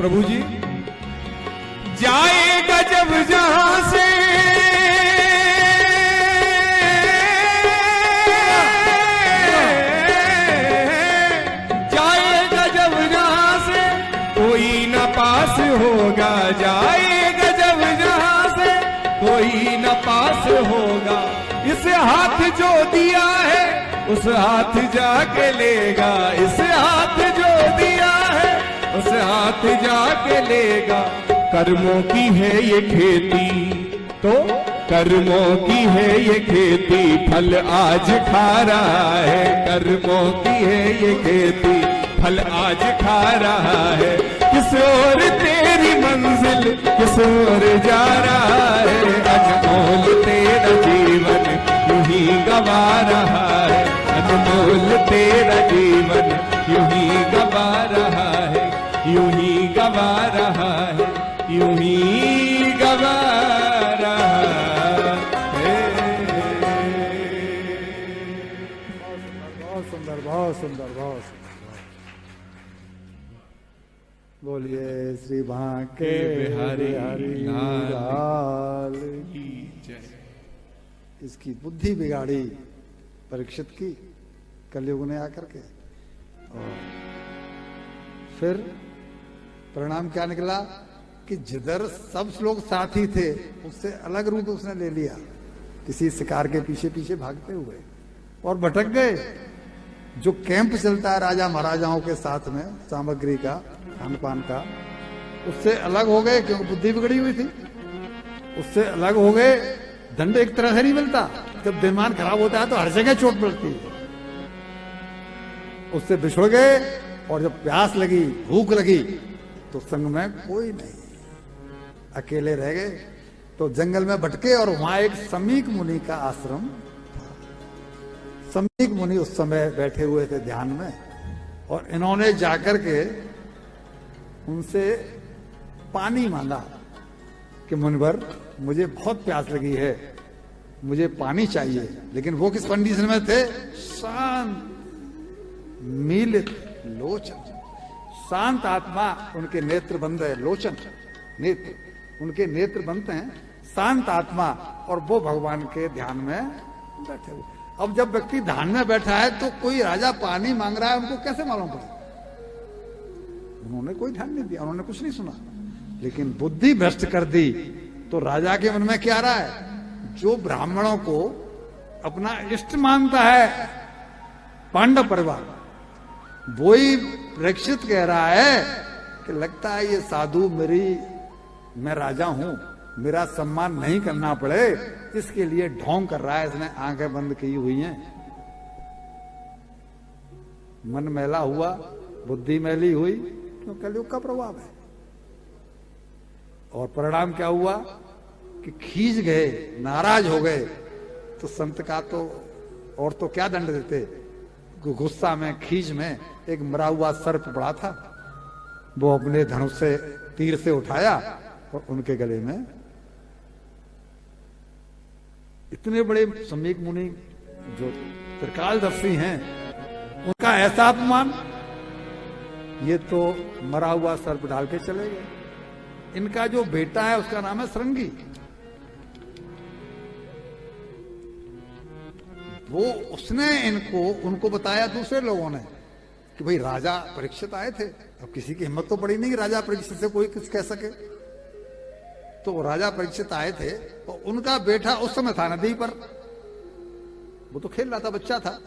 प्रभु जी। जाएगा जब जहां से पास होगा, जाएगा जब जहां से कोई न पास होगा। इस हाथ जो दिया है उस हाथ जाके लेगा, इस हाथ जो दिया है उस हाथ जाके लेगा। कर्मों की है ये खेती, तो कर्मों की है ये खेती, फल आज खा रहा है। कर्मों की है ये खेती, फल आज खा रहा है। किस ओर तेरी मंजिल, किस ओर जा रहा है। अनमोल तेरा जीवन यूं ही गवा रहा है, अनमोल तेरा जीवन यूं ही गवा रहा है, यूं ही गवा रहा है, यूं ही गवा रहा है। बहुत सुंदर, बहुत सुंदर, बहुत सुंदर। बोलिए श्री बांके बिहारी लाल की जय। इसकी बुद्धि बिगाड़ी परीक्षित की कलयुग ने आकर के, और फिर परिणाम क्या निकला कि जिधर सब लोग साथी थे उससे अलग रूप उसने ले लिया, किसी शिकार के पीछे पीछे भागते हुए, और भटक गए। जो कैंप चलता है राजा महाराजाओं के साथ में सामग्री का, खान पान का, उससे अलग हो गए क्योंकि बुद्धि बिगड़ी हुई थी। उससे अलग हो गए, दंड एक तरह से नहीं मिलता। जब दिमाग खराब होता है तो हर जगह चोट मिलती है। उससे बिछड़ गए, और जब प्यास लगी, भूख लगी, तो संग में कोई नहीं, अकेले रह गए। तो जंगल में भटके, और वहां एक समीक मुनि का आश्रम था। समीक मुनि उस समय बैठे हुए थे ध्यान में, और इन्होंने जाकर के उनसे पानी मांगा कि मुनिवर मुझे बहुत प्यास लगी है, मुझे पानी चाहिए। लेकिन वो किस कंडीशन में थे? शांत मीलित लोचन, शांत आत्मा, उनके नेत्र बंद है, लोचन नेत्र, उनके नेत्र बंद हैं, शांत आत्मा, और वो भगवान के ध्यान में बैठे हुए। अब जब व्यक्ति ध्यान में बैठा है तो कोई राजा पानी मांग रहा है, उनको कैसे मालूम पड़ा? उन्होंने कोई ध्यान नहीं दिया, उन्होंने कुछ नहीं सुना। लेकिन बुद्धि भ्रष्ट कर दी तो राजा के मन में क्या रहा है? जो ब्राह्मणों को अपना इष्ट मानता है पांडव परिवार, वो ही परीक्षित कह रहा है कि लगता है ये साधु मैं राजा हूं, मेरा सम्मान नहीं करना पड़े, इसके लिए ढोंग कर रहा है। इसने आंखें बंद की हुई हैं, मन मैला हुआ, बुद्धि मैली हुई, क्यों? कलयुग का प्रभाव है। और परिणाम क्या हुआ कि खींच गए, नाराज हो गए। तो संत का तो और तो क्या दंड देते? गुस्सा में, खींच में एक मरा हुआ सर्प पड़ा था, वो अपने धनुष से, तीर से उठाया और उनके गले में। इतने बड़े समीक मुनि जो त्रिकालदर्शी हैं, उनका ऐसा अपमान, ये तो मरा हुआ सर्प डाल के चले गए। इनका जो बेटा है उसका नाम है श्रृंगी, वो उसने उनको बताया दूसरे लोगों ने कि भाई राजा परीक्षित आए थे। अब किसी की हिम्मत तो पड़ी नहीं कि राजा परीक्षित से कोई कुछ कह सके। तो राजा परीक्षित आए थे, और उनका बेटा उस समय था नदी पर, वो तो खेल रहा था, बच्चा था,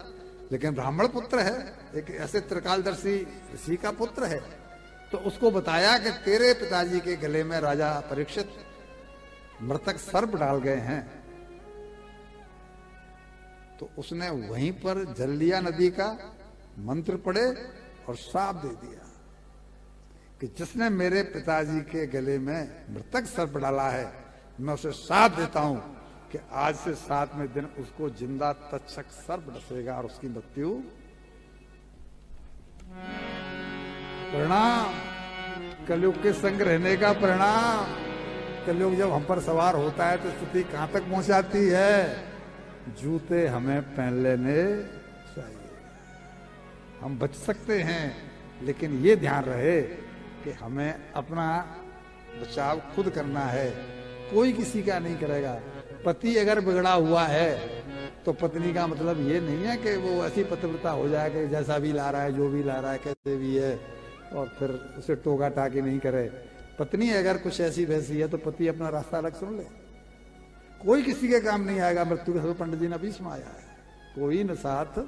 लेकिन ब्राह्मण पुत्र है, एक ऐसे त्रिकालदर्शी ऋषि का पुत्र है। तो उसको बताया कि तेरे पिताजी के गले में राजा परीक्षित मृतक सर्प डाल गए हैं। तो उसने वहीं पर जल लिया नदी का, मंत्र पढ़े और श्राप दे दिया कि जिसने मेरे पिताजी के गले में मृतक सर्प डाला है, मैं उसे श्राप देता हूं कि आज से 7वें दिन उसको जिंदा तक्षक सर्प डसेगा और उसकी मृत्यु। परिणाम कलयुग के संग रहने का परिणाम। कलयुग जब हम पर सवार होता है तो स्थिति कहां तक पहुंचाती है? जूते हमें पहन लेने चाहिए। हम बच सकते हैं, लेकिन ये ध्यान रहे कि हमें अपना बचाव खुद करना है, कोई किसी का नहीं करेगा। पति अगर बिगड़ा हुआ है तो पत्नी का मतलब ये नहीं है कि वो ऐसी पतिव्रता हो जाए कि जैसा भी ला रहा है, जो भी ला रहा है, कैसे भी है, और फिर उसे टोका टाकी नहीं करे। पत्नी अगर कुछ ऐसी वैसी है तो पति अपना रास्ता अलग सुन ले, कोई किसी के काम नहीं आएगा। मृत्यु के समय पंडित जी ने बीच में आया है, कोई न साथ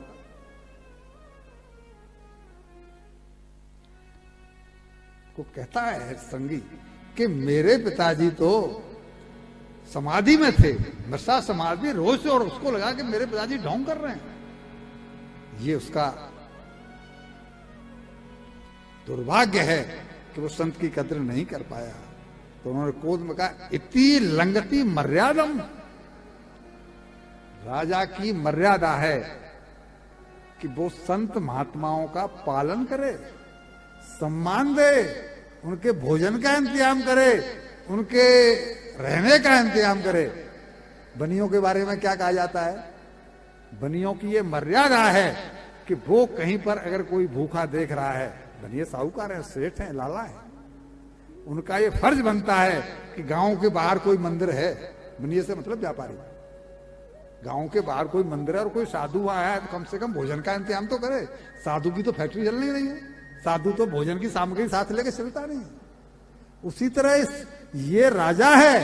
को कहता है संगी कि मेरे पिताजी तो समाधि में थे, मृषा समाधि रोज से, और उसको लगा कि मेरे पिताजी ढोंग कर रहे हैं। ये उसका दुर्भाग्य है कि वो संत की कद्र नहीं कर पाया। तो उन्होंने क्रोध में कहा, इति लंगति मर्यादम, राजा की मर्यादा है कि वो संत महात्माओं का पालन करे, सम्मान दे, उनके भोजन का इंतजाम करे, उनके रहने का इंतजाम करे। बनियों के बारे में क्या कहा जाता है? बनियों की ये मर्यादा है कि वो कहीं पर अगर कोई भूखा देख रहा है, बनिए साहूकार है, सेठ हैं, लाला है, उनका ये फर्ज बनता है कि गांव के बाहर कोई मंदिर है, बनिए से मतलब व्यापारी, गांव के बाहर कोई मंदिर है और कोई साधु आया है तो कम से कम भोजन का इंतजाम तो करे। साधु की तो फैक्ट्री चल नहीं रही है, साधु तो भोजन की सामग्री साथ लेके चलता नहीं। उसी तरह ये राजा है,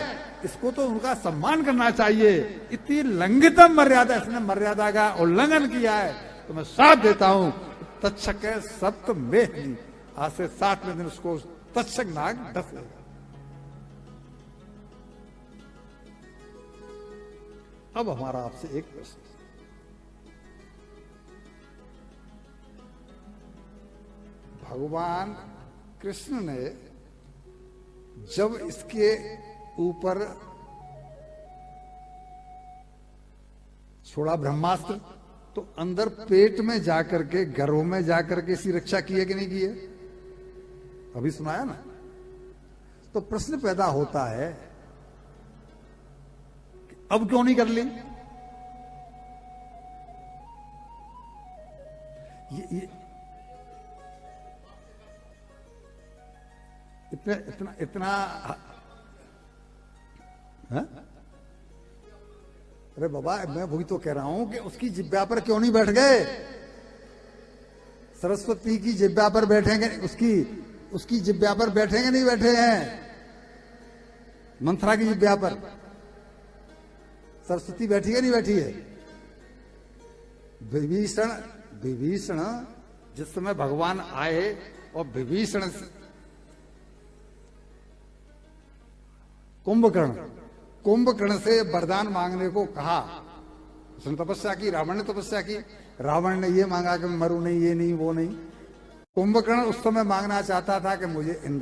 इसको तो उनका सम्मान करना चाहिए। इतनी लंघितम मर्यादा, इसने मर्यादा का उल्लंघन किया है तो मैं साथ देता हूं तत्सक सप्त में, आज से 7वें दिन उसको तत्सक नाग डस लेगा। अब हमारा आपसे एक प्रश्न, भगवान कृष्ण ने जब इसके ऊपर छोड़ा ब्रह्मास्त्र तो अंदर पेट में जाकर के, गर्भ में जाकर के इसकी रक्षा की है कि नहीं की है? अभी सुनाया ना। तो प्रश्न पैदा होता है कि अब क्यों नहीं कर ली? ये इतना इतना इतना है? अरे बाबा, मैं वही तो कह रहा हूं कि उसकी जिब्या पर क्यों नहीं बैठ गए? सरस्वती की जिब्या पर बैठेंगे, उसकी जिब्या पर बैठेंगे नहीं बैठे हैं? मंथरा की जिब्या पर सरस्वती बैठी है नहीं बैठी है? विभीषण जिस समय भगवान आए और विभीषण कुंभकर्ण से वरदान मांगने को कहा, उसने तपस्या की, रावण ने तपस्या की। रावण ने ये मांगा कि मैं मरूं नहीं, ये नहीं, वो नहीं। कुंभकर्ण उस समय मांगना चाहता था कि मुझे इंद्र